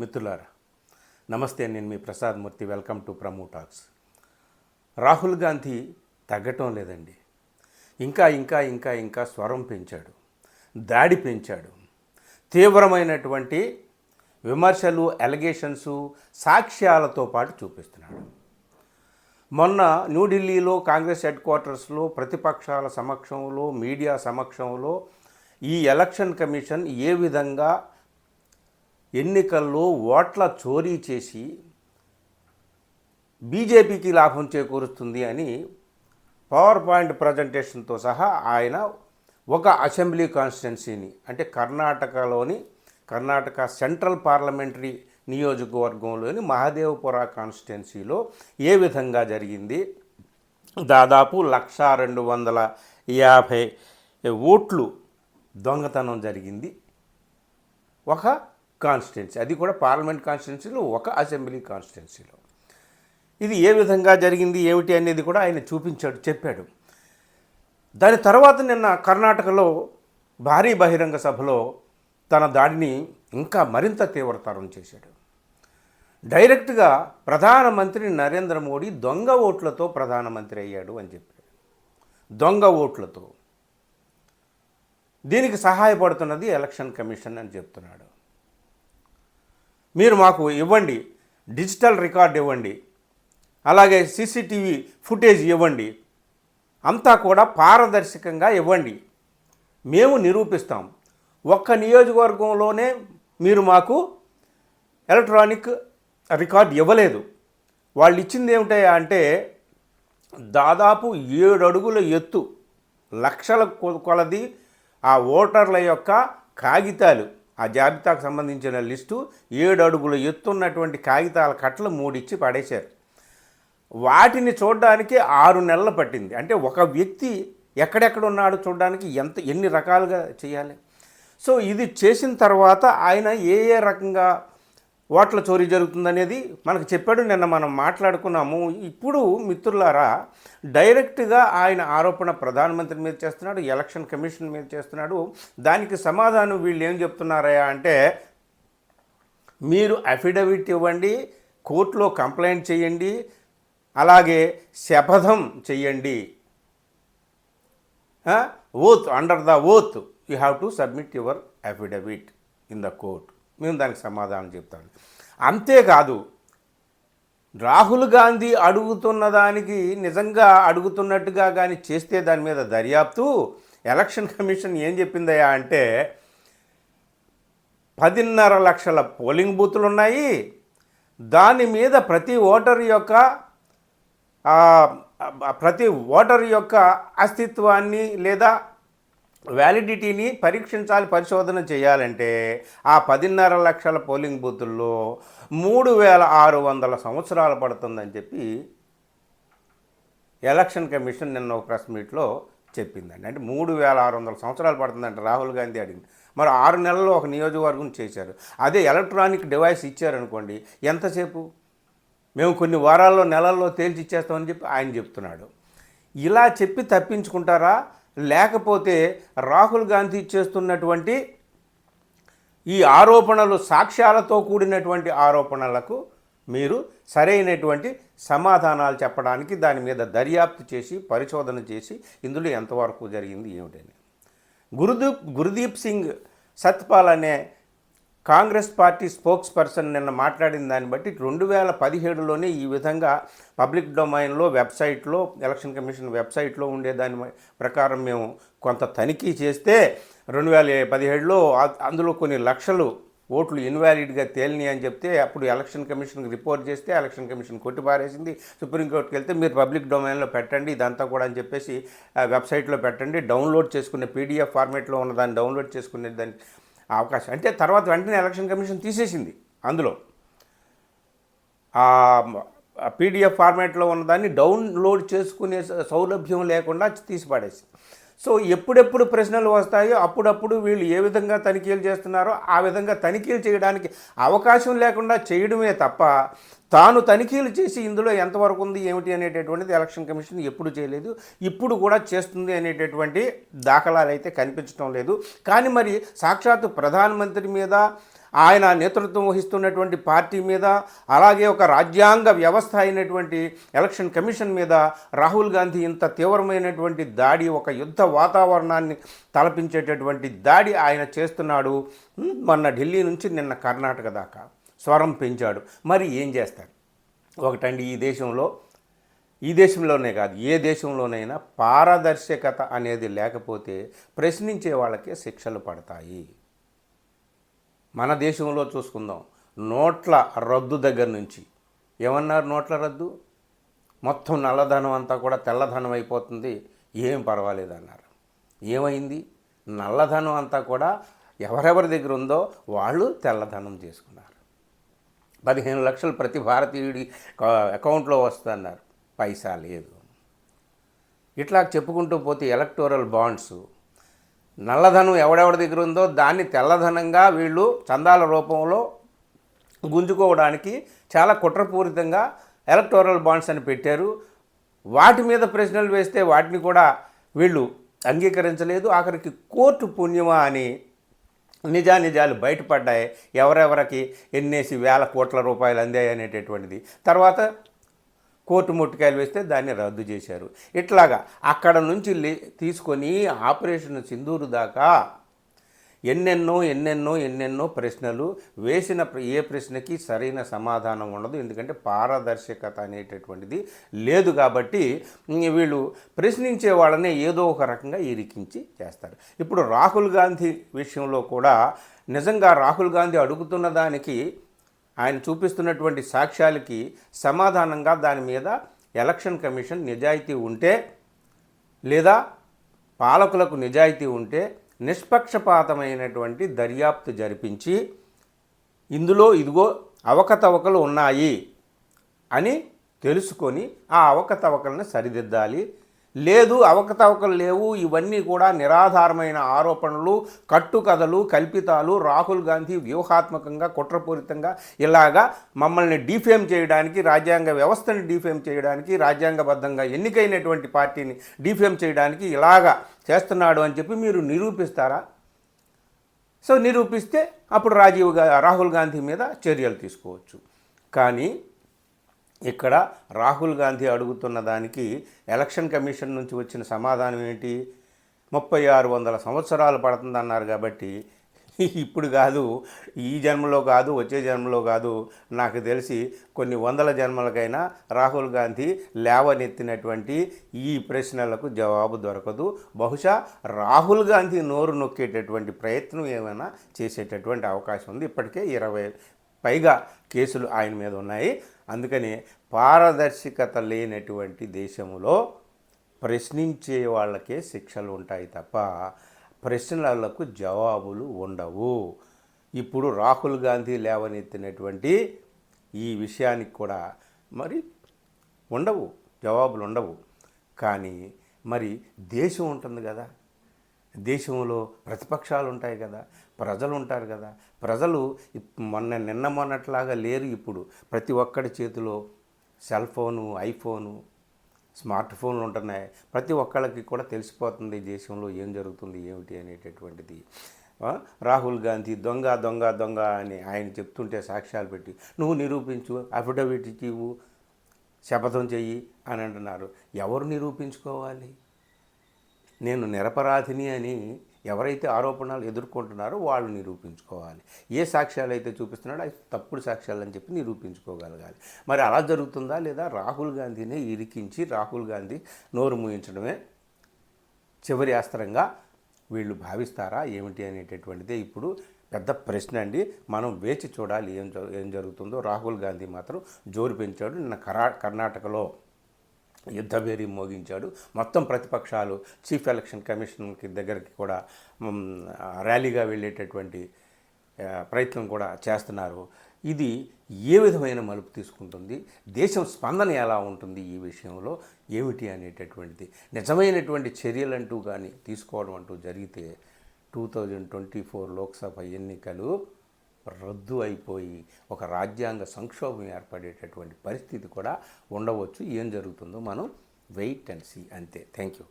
మిత్రులారా నమస్తే, నేను మీ Prasad Murthy. Welcome to promo talks. Rahul Gandhi తగ్గటం లేదండి. ఇంకా ఇంకా ఇంకా ఇంకా స్వరం పెంచాడు, దాడి పెంచాడు. తీవ్రమైనటువంటి విమర్శలు, అలిగేషన్సు, సాక్ష్యాలతో పాటు చూపిస్తున్నాడు. మొన్న న్యూఢిల్లీలో కాంగ్రెస్ హెడ్ క్వార్టర్స్లో ప్రతిపక్షాల సమక్షంలో, మీడియా సమక్షంలో ఈ ఎలక్షన్ కమిషన్ ఏ విధంగా ఎన్నికల్లో ఓట్ల చోరీ చేసి బీజేపీకి లాభం చేకూరుస్తుంది అని పవర్ పాయింట్ ప్రజెంటేషన్తో సహా ఆయన ఒక అసెంబ్లీ కాన్స్టిట్యున్సీని, అంటే కర్ణాటక సెంట్రల్ పార్లమెంటరీ నియోజకవర్గంలోని మహదేవపుర కాన్స్టిట్యున్సీలో ఏ విధంగా జరిగింది, దాదాపు 1,250 ఓట్లు దొంగతనం జరిగింది ఒక కాన్స్టిట్యున్సీ, అది కూడా పార్లమెంట్ కాన్స్టిట్యున్సీలో, ఒక అసెంబ్లీ కాన్స్టిట్యున్సీలో. ఇది ఏ విధంగా జరిగింది ఏమిటి అనేది కూడా ఆయన చూపించాడు, చెప్పాడు. దాని తర్వాత నిన్న కర్ణాటకలో భారీ బహిరంగ సభలో తన దాడిని ఇంకా మరింత తీవ్రతరం చేశాడు. డైరెక్ట్గా ప్రధానమంత్రి నరేంద్ర మోడీ దొంగ ఓట్లతో ప్రధానమంత్రి అయ్యాడు అని చెప్పాడు. దొంగ ఓట్లతో. దీనికి సహాయపడుతున్నది ఎలక్షన్ కమిషన్ అని చెప్తున్నాడు. మీరు మాకు ఇవ్వండి, డిజిటల్ రికార్డ్ ఇవ్వండి, అలాగే సీసీటీవీ ఫుటేజ్ ఇవ్వండి, అంతా కూడా పారదర్శకంగా ఇవ్వండి, మేము నిరూపిస్తాం. ఒక్క నియోజకవర్గంలోనే మీరు మాకు ఎలక్ట్రానిక్ రికార్డ్ ఇవ్వలేదు. వాళ్ళు ఇచ్చింది ఏమిటా అంటే దాదాపు 7 అడుగుల ఎత్తు, లక్షల కొలది ఆ ఓటర్ల యొక్క కాగితాలు, ఆ జాబితాకు సంబంధించిన లిస్టు 7 అడుగుల ఎత్తున్నటువంటి కాగితాల కట్టలు 3 ఇచ్చి పడేశారు. వాటిని చూడడానికి 6 నెలలు పట్టింది. అంటే ఒక వ్యక్తి ఎక్కడెక్కడ ఉన్నాడో చూడడానికి ఎన్ని రకాలుగా చేయాలి. సో ఇది చేసిన తర్వాత ఆయన ఏ రకంగా ఓట్ల చోరీ జరుగుతుందనేది మనకు చెప్పాడు. నిన్న మనం మాట్లాడుకున్నాము. ఇప్పుడు మిత్రులారా, డైరెక్ట్గా ఆయన ఆరోపణ ప్రధానమంత్రి మీద చేస్తున్నాడు, ఎలక్షన్ కమిషన్ మీద చేస్తున్నాడు. దానికి సమాధానం వీళ్ళు ఏం చెప్తున్నారా అంటే, మీరు అఫిడవిట్ ఇవ్వండి, కోర్టులో కంప్లైంట్ చేయండి, అలాగే శపథం చెయ్యండి, oath, under the oath you have to submit your affidavit in the court. మేము దానికి సమాధానం చెప్తాను. అంతేకాదు, రాహుల్ గాంధీ అడుగుతున్న దానికి నిజంగా అడుగుతున్నట్టుగా కానీ చేస్తే దాని మీద దర్యాప్తు ఎలక్షన్ కమిషన్ ఏం చెప్పిందయ్యా అంటే 10.5 లక్షల పోలింగ్ బూతులు ఉన్నాయి. దాని మీద ప్రతి ఓటర్ యొక్క అస్తిత్వాన్ని లేదా వ్యాలిడిటీని పరీక్షించాలి, పరిశోధన చేయాలంటే ఆ 10.5 లక్షల పోలింగ్ బూతుల్లో 3,600 సంవత్సరాలు పడుతుందని చెప్పి ఎలక్షన్ కమిషన్ నిన్న ఒక ప్రెస్ మీట్లో చెప్పిందండి. అంటే 3,600 సంవత్సరాలు పడుతుందంటే రాహుల్ గాంధీ అడిగింది. మరి 6 నెలల్లో ఒక నియోజకవర్గం చేశారు. అదే ఎలక్ట్రానిక్ డివైస్ ఇచ్చారనుకోండి, ఎంతసేపు, మేము కొన్ని వారాల్లో నెలల్లో తేల్చి ఇచ్చేస్తామని చెప్పి ఆయన చెప్తున్నాడు. ఇలా చెప్పి తప్పించుకుంటారా, లేకపోతే రాహుల్ గాంధీ చేస్తున్నటువంటి ఈ ఆరోపణలు సాక్ష్యాలతో కూడినటువంటి ఆరోపణలకు మీరు సరైనటువంటి సమాధానాలు చెప్పడానికి, దాని మీద దర్యాప్తు చేసి పరిశోధన చేసి ఇందులో ఎంతవరకు జరిగింది ఏమిటని. గురుదీప్ సింగ్ సత్పాల్ అనే కాంగ్రెస్ పార్టీ స్పోక్స్ పర్సన్ నిన్న మాట్లాడిన దాన్ని బట్టి 2017లోనే ఈ విధంగా పబ్లిక్ డొమైన్లో వెబ్సైట్లో, ఎలక్షన్ కమిషన్ వెబ్సైట్లో ఉండే దాని ప్రకారం మేము కొంత తనిఖీ చేస్తే 2017లో అందులో కొన్ని లక్షలు ఓట్లు ఇన్వాలిడ్గా తేలినాయి అని చెప్తే అప్పుడు ఎలక్షన్ కమిషన్కి రిపోర్ట్ చేస్తే ఎలక్షన్ కమిషన్ కొట్టిపారేసింది. సుప్రీంకోర్టుకి వెళ్తే మీరు పబ్లిక్ డొమైన్లో పెట్టండి ఇదంతా కూడా అని చెప్పేసి వెబ్సైట్లో పెట్టండి, డౌన్లోడ్ చేసుకునే పీడిఎఫ్ ఫార్మేట్లో ఉన్న దాన్ని డౌన్లోడ్ చేసుకునే దాన్ని అవకాశం. అంటే తర్వాత వెంటనే ఎలక్షన్ కమిషన్ తీసేసింది. అందులో పీడిఎఫ్ ఫార్మాట్లో ఉన్నదాన్ని డౌన్లోడ్ చేసుకునే సౌలభ్యం లేకుండా తీసిపడేసి. సో ఎప్పుడెప్పుడు ప్రశ్నలు వస్తాయో అప్పుడప్పుడు వీళ్ళు ఏ విధంగా తనిఖీలు చేస్తున్నారో ఆ విధంగా తనిఖీలు చేయడానికి అవకాశం లేకుండా చేయడమే తప్ప తాను తనిఖీలు చేసి ఇందులో ఎంతవరకు ఉంది ఏమిటి అనేటటువంటిది ఎలక్షన్ కమిషన్ ఎప్పుడు చేయలేదు, ఇప్పుడు కూడా చేస్తుంది అనేటటువంటి దాఖలాలు అయితే కనిపించడం లేదు. కానీ మరి సాక్షాత్తు ప్రధానమంత్రి మీద ఆయన నేతృత్వం వహిస్తున్నటువంటి పార్టీ మీద, అలాగే ఒక రాజ్యాంగ వ్యవస్థ అయినటువంటి ఎలక్షన్ కమిషన్ మీద రాహుల్ గాంధీ ఇంత తీవ్రమైనటువంటి దాడి, ఒక యుద్ధ వాతావరణాన్ని తలపించేటటువంటి దాడి ఆయన చేస్తున్నాడు. మొన్న ఢిల్లీ నుంచి నిన్న కర్ణాటక దాకా స్వరం పెంచాడు. మరి ఏం చేస్తారు? ఒకటండి, ఈ దేశంలోనే కాదు, ఏ దేశంలోనైనా పారదర్శకత అనేది లేకపోతే ప్రశ్నించే వాళ్ళకే శిక్షలు పడతాయి. మన దేశంలో చూసుకుందాం, నోట్ల రద్దు దగ్గర నుంచి ఏమన్నారు? నోట్ల రద్దు, మొత్తం నల్లధనం అంతా కూడా తెల్లధనం అయిపోతుంది, ఏం పర్వాలేదు అన్నారు. ఏమైంది? నల్లధనం అంతా కూడా ఎవరెవరి దగ్గర ఉందో వాళ్ళు తెల్లధనం చేసుకున్నారు. 15 లక్షలు ప్రతి భారతీయుడి అకౌంట్లో వస్తున్నారు, పైసా లేదు. ఇట్లా చెప్పుకుంటూ పోతే ఎలక్టోరల్ బాండ్స్, నల్లధనం ఎవడెవడి దగ్గర ఉందో దాన్ని తెల్లధనంగా వీళ్ళు చందాల రూపంలో గుంజుకోవడానికి చాలా కుట్రపూరితంగా ఎలక్టోరల్ బాండ్స్ అని పెట్టారు. వాటి మీద ప్రశ్నలు వేస్తే వాటిని కూడా వీళ్ళు అంగీకరించలేదు. ఆఖరికి కోర్టు పుణ్యమా అని నిజాలు బయటపడ్డాయి, ఎవరెవరికి ఎన్నేసి వేల కోట్ల రూపాయలు అందాయి అనేటటువంటిది. తర్వాత కోర్టు ముట్టుకాయలు వేస్తే దాన్ని రద్దు చేశారు. ఇట్లాగా అక్కడ నుంచి తీసుకొని ఆపరేషన్ సింధూరు దాకా ఎన్నెన్నో ప్రశ్నలు వేసిన ఏ ప్రశ్నకి సరైన సమాధానం ఉండదు. ఎందుకంటే పారదర్శకత అనేటటువంటిది లేదు. కాబట్టి వీళ్ళు ప్రశ్నించే వాళ్ళనే ఏదో ఒక రకంగా ఇరికించి చేస్తారు. ఇప్పుడు రాహుల్ గాంధీ విషయంలో కూడా నిజంగా రాహుల్ గాంధీ అడుగుతున్న దానికి, ఆయన చూపిస్తున్నటువంటి సాక్ష్యాలకి సమాధానంగా దాని మీద ఎలక్షన్ కమిషన్ నిజాయితీ ఉంటే, లేదా పాలకులకు నిజాయితీ ఉంటే నిష్పక్షపాతమైనటువంటి దర్యాప్తు జరిపించి ఇందులో ఇదిగో అవకతవకలు ఉన్నాయి అని తెలుసుకొని ఆ అవకతవకలను సరిదిద్దాలి. లేదు, అవకతవకలు లేవు, ఇవన్నీ కూడా నిరాధారమైన ఆరోపణలు, కట్టుకథలు, కల్పితాలు, రాహుల్ గాంధీ వ్యూహాత్మకంగా కుట్రపూరితంగా ఇలాగా మమ్మల్ని డిఫేమ్ చేయడానికి, రాజ్యాంగ వ్యవస్థని డిఫేమ్ చేయడానికి, రాజ్యాంగబద్ధంగా ఎన్నికైనటువంటి పార్టీని డిఫేమ్ చేయడానికి ఇలాగా చేస్తున్నాడు అని చెప్పి మీరు నిరూపిస్తారా? సో నిరూపిస్తే అప్పుడు రాహుల్ గాంధీ మీద చర్యలు తీసుకోవచ్చు. కానీ ఇక్కడ రాహుల్ గాంధీ అడుగుతున్న దానికి ఎలక్షన్ కమిషన్ నుంచి వచ్చిన సమాధానం ఏంటి? 3600 సంవత్సరాలు పడుతుందన్నారు. కాబట్టి ఇప్పుడు కాదు, ఈ జన్మలో కాదు, వచ్చే జన్మలో కాదు, నాకు తెలిసి కొన్ని వందల జన్మలకైనా రాహుల్ గాంధీ లేవనెత్తినటువంటి ఈ ప్రశ్నలకు జవాబు దొరకదు. బహుశా రాహుల్ గాంధీ నోరు నొక్కేటటువంటి ప్రయత్నం ఏమైనా చేసేటటువంటి అవకాశం ఉంది. ఇప్పటికే 20 పైగా కేసులు ఆయన మీద ఉన్నాయి. అందుకని పారదర్శకత లేనటువంటి దేశంలో ప్రశ్నించే వాళ్ళకే శిక్షలు ఉంటాయి తప్ప ప్రశ్నలకు జవాబులు ఉండవు. ఇప్పుడు రాహుల్ గాంధీ లేవనెత్తినటువంటి ఈ విషయానికి కూడా మరి ఉండవు, జవాబులు ఉండవు. కానీ మరి దేశం ఉంటుంది కదా, దేశంలో ప్రతిపక్షాలు ఉంటాయి కదా, ప్రజలు ఉంటారు కదా. ప్రజలు నిన్న మొన్నట్లాగా లేరు. ఇప్పుడు ప్రతి ఒక్కడి చేతిలో సెల్ ఫోను, ఐఫోను, స్మార్ట్ ఫోన్లు ఉంటున్నాయి. ప్రతి ఒక్కళ్ళకి కూడా తెలిసిపోతుంది దేశంలో ఏం జరుగుతుంది ఏమిటి అనేటటువంటిది. రాహుల్ గాంధీ దొంగ దొంగ దొంగ అని ఆయన చెప్తుంటే సాక్ష్యాలు పెట్టి నువ్వు నిరూపించు, అఫిడవిట్ ఇవ్వు, శపథం చెయ్యి అని అంటున్నారు. ఎవరు నిరూపించుకోవాలి? నేను నిరపరాధిని అని ఎవరైతే ఆరోపణలు ఎదుర్కొంటున్నారో వాళ్ళు నిరూపించుకోవాలి. ఏ సాక్ష్యాలు అయితే చూపిస్తున్నాడో అది తప్పుడు సాక్ష్యాలు అని చెప్పి నిరూపించుకోగలగాలి. మరి అలా జరుగుతుందా లేదా? రాహుల్ గాంధీని ఇరికించి రాహుల్ గాంధీ నోరు మూయించడమే చివరి అస్త్రంగా వీళ్ళు భావిస్తారా ఏమిటి అనేటటువంటిదే ఇప్పుడు పెద్ద ప్రశ్న అండి. మనం వేచి చూడాలి ఏం జరుగుతుందో. రాహుల్ గాంధీ మాత్రం జోరు పెంచాడు. నిన్న కర్ణాటకలో యుద్ధభేరీ మోగించాడు. మొత్తం ప్రతిపక్షాలు చీఫ్ ఎలక్షన్ కమిషన్కి దగ్గరికి కూడా ర్యాలీగా వెళ్ళేటటువంటి ప్రయత్నం కూడా చేస్తున్నారు. ఇది ఏ విధమైన మలుపు తీసుకుంటుంది, దేశం స్పందన ఎలా ఉంటుంది ఈ విషయంలో ఏమిటి అనేటటువంటిది. నిజమైనటువంటి చర్యలంటూ కానీ తీసుకోవడం అంటూ జరిగితే 2024 లోక్సభ ఎన్నికలు రద్దు అయిపోయి ఒక రాజ్యాంగ సంక్షోభం ఏర్పడేటటువంటి పరిస్థితి కూడా ఉండవచ్చు. ఏం జరుగుతుందో మనం వెయిట్ అండ్ సీ అంతే. Thank you.